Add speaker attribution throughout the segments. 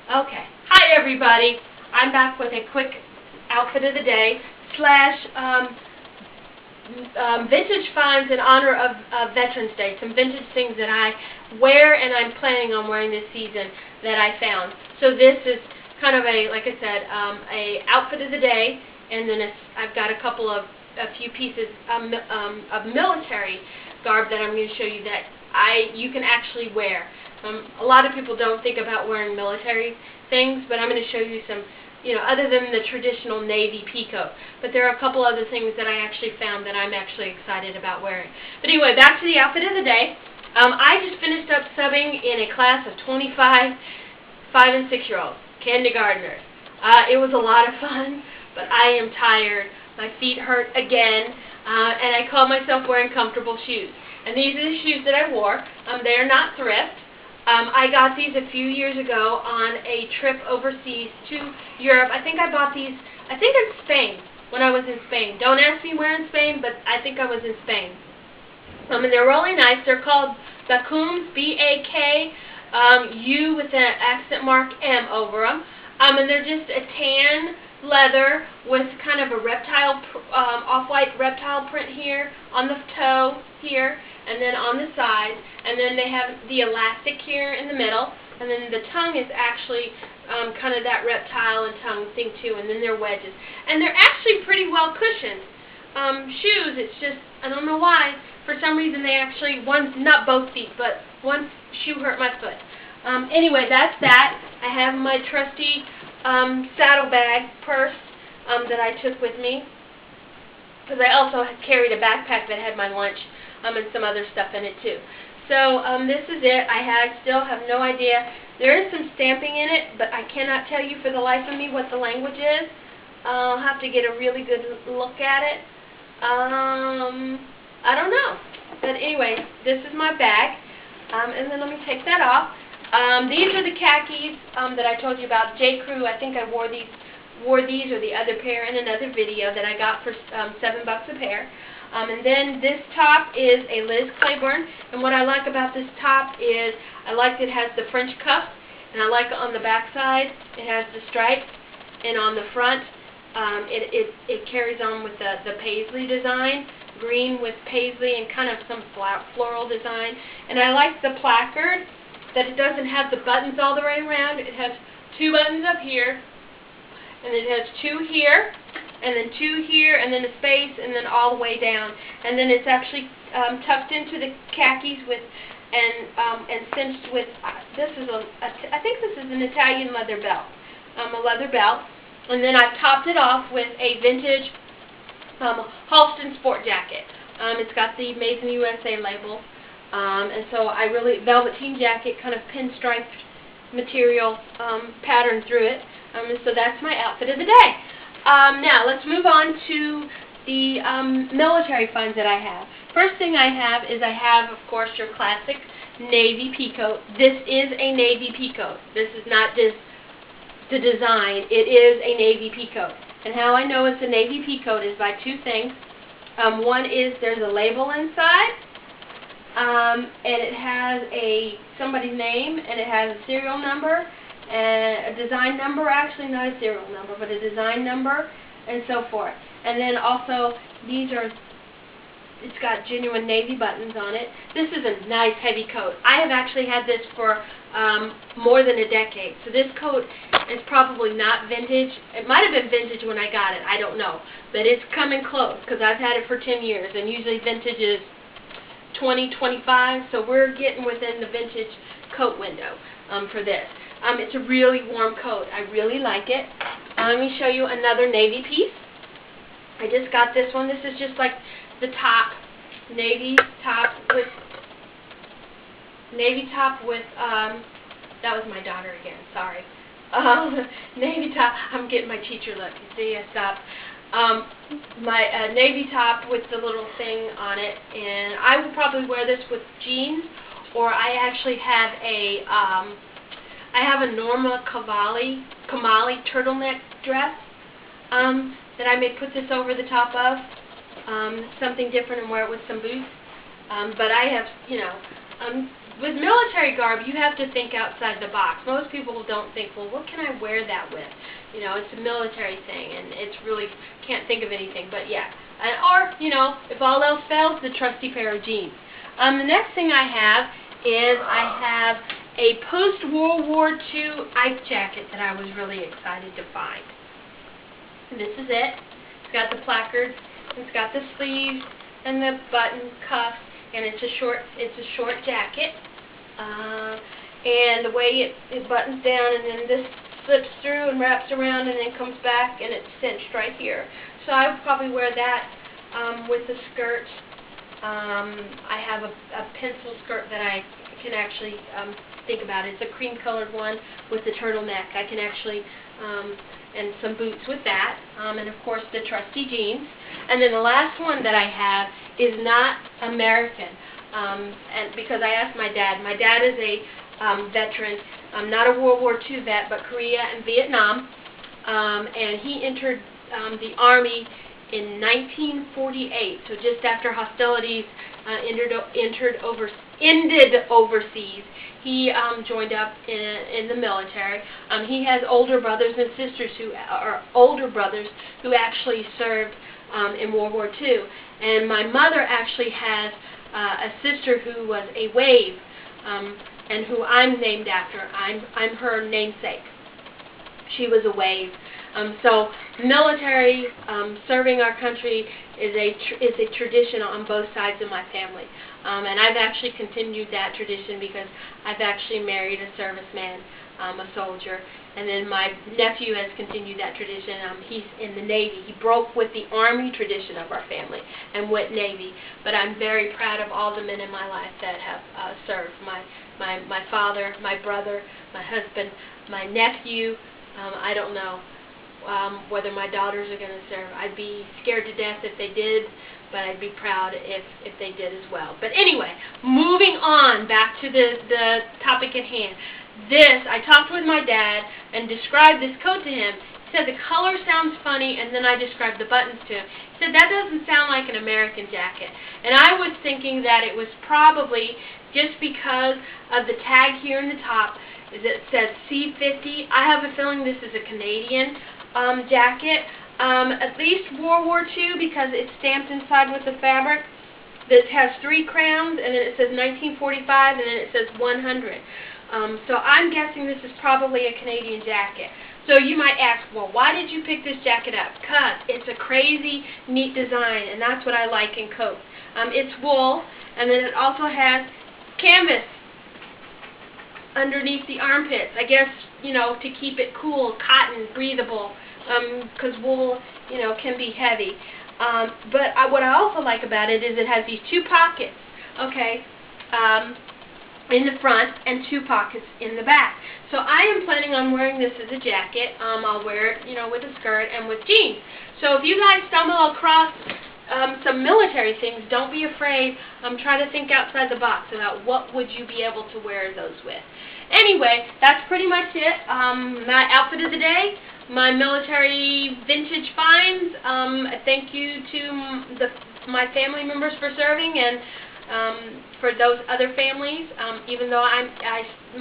Speaker 1: Okay. Hi, everybody. I'm back with a quick outfit of the day slash vintage finds in honor of Veterans Day. Some vintage things that I wear and I'm planning on wearing this season that I found. So this is kind of a, like I said, a outfit of the day, and then I've got a few pieces of military garb that I'm going to show you that you can actually wear. A lot of people don't think about wearing military things, but I'm going to show you some, other than the traditional Navy peacoat. But there are a couple other things that I actually found that I'm actually excited about wearing. But anyway, back to the outfit of the day. I just finished up subbing in a class of 25 5- and 6-year-olds, kindergartners. It was a lot of fun, but I am tired. My feet hurt again, and I call myself wearing comfortable shoes. And these are the shoes that I wore. They are not Thrift. I got these a few years ago on a trip overseas to Europe. I think I bought these, in Spain, when I was in Spain. Don't ask me where in Spain, but I think I was in Spain. And they're really nice. They're called Bakums, B-A-K, U with an accent mark M over them. And they're just a tan leather with kind of a reptile, off-white reptile print here on the toe here, and then on the side, and then they have the elastic here in the middle, and then the tongue is actually kind of that reptile and tongue thing too, and then they're wedges. And they're actually pretty well cushioned shoes. It's just, I don't know why, for some reason they actually, not both feet, but one shoe hurt my foot. Anyway, that's that. I have my trusty saddlebag purse that I took with me, because I also carried a backpack that had my lunch and some other stuff in it too. So this is it. I still have no idea. There is some stamping in it, but I cannot tell you for the life of me what the language is. I'll have to get a really good look at it. I don't know. But anyway, this is my bag. And then let me take that off. These are the khakis that I told you about. J. Crew, I think I wore these or the other pair in another video that I got for $7 a pair. And then this top is a Liz Claiborne, and what I like about this top is I like it has the French cuff, and I like it on the back side it has the stripes, and on the front it carries on with the paisley design, green with paisley and kind of some floral design. And I like the placard that it doesn't have the buttons all the way around. It has 2 buttons up here, and it has 2 here, and then 2 here, and then a space, and then all the way down. And then it's actually tucked into the khakis with, and cinched with, I think this is an Italian leather belt, a leather belt. And then I've topped it off with a vintage Halston sport jacket. It's got the Made in the USA label. And so velveteen jacket, kind of pinstriped material pattern through it. So that's my outfit of the day. Now let's move on to the military finds that I have. First thing I have is of course, your classic Navy peacoat. This is a Navy peacoat. This is not just the design. It is a Navy peacoat. And how I know it's a Navy peacoat is by 2 things. One is there's a label inside. And it has somebody's name, and it has a serial number, and a design number, actually not a serial number, but a design number, and so forth. And then also, it's got genuine Navy buttons on it. This is a nice heavy coat. I have actually had this for more than a decade. So this coat is probably not vintage. It might have been vintage when I got it. I don't know. But it's coming close, because I've had it for 10 years, and usually vintage is 20, 25, so we're getting within the vintage coat window for this. It's a really warm coat. I really like it. Let me show you another Navy piece. I just got this one. This is just like the top, Navy top with, that was my daughter again, sorry. Navy top, I'm getting my teacher look. You see, I stopped. My Navy top with the little thing on it, and I will probably wear this with jeans, or I actually have I have a Norma Kamali turtleneck dress that I may put this over the top of, something different, and wear it with some boots. But I have, with military garb, you have to think outside the box. Most people don't think, well, what can I wear that with? You know, it's a military thing, and it's really, can't think of anything, but yeah. Or, you know, if all else fails, the trusty pair of jeans. The next thing I have is I have a post-World War II ice jacket that I was really excited to find. And this is it. It's got the placards, it's got the sleeves, and the button cuffs, and it's a short jacket. And the way it buttons down, and then this slips through and wraps around and then comes back, and it's cinched right here. So I would probably wear that with the skirt. I have a pencil skirt that I can actually think about. It's a cream-colored one with the turtleneck. I can actually, and some boots with that, and of course the trusty jeans. And then the last one that I have is not American, and because I asked my dad. My dad is a veteran, not a World War II vet, but Korea and Vietnam, and he entered the Army in 1948, so just after hostilities ended overseas. He joined up in the military. He has older brothers and sisters who actually served in World War II. And my mother actually has a sister who was a wave, and who I'm named after. I'm her namesake. She was a wave. So military, serving our country is a tradition on both sides of my family. And I've actually continued that tradition because I've actually married a serviceman, a soldier. And then my nephew has continued that tradition. He's in the Navy. He broke with the Army tradition of our family and went Navy. But I'm very proud of all the men in my life that have served. My father, my brother, my husband, my nephew. I don't know whether my daughters are going to serve. I'd be scared to death if they did, but I'd be proud if they did as well. But anyway, moving on back to the topic at hand. I talked with my dad and described this coat to him. He said the color sounds funny, and then I described the buttons to him. He said that doesn't sound like an American jacket. And I was thinking that it was probably just because of the tag here in the top that says C50. I have a feeling this is a Canadian jacket, at least World War II, because it's stamped inside with the fabric. This has 3 crowns, and then it says 1945, and then it says 100. So I'm guessing this is probably a Canadian jacket. So you might ask, well, why did you pick this jacket up? Because it's a crazy, neat design, and that's what I like in coats. It's wool, and then it also has canvas underneath the armpits. I guess, you know, to keep it cool, cotton, breathable, because wool, you know, can be heavy. But what I also like about it is it has these 2 pockets, okay, in the front and 2 pockets in the back. So I am planning on wearing this as a jacket. I'll wear it, you know, with a skirt and with jeans. So if you guys stumble across some military things, don't be afraid. Try to think outside the box about what would you be able to wear those with. Anyway, that's pretty much it. My outfit of the day, my military vintage finds. Thank you to my family members for serving, and for those other families. Even though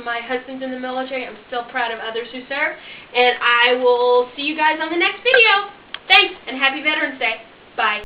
Speaker 1: my husband's in the military, I'm still proud of others who serve. And I will see you guys on the next video. Thanks, and happy Veterans Day. Bye.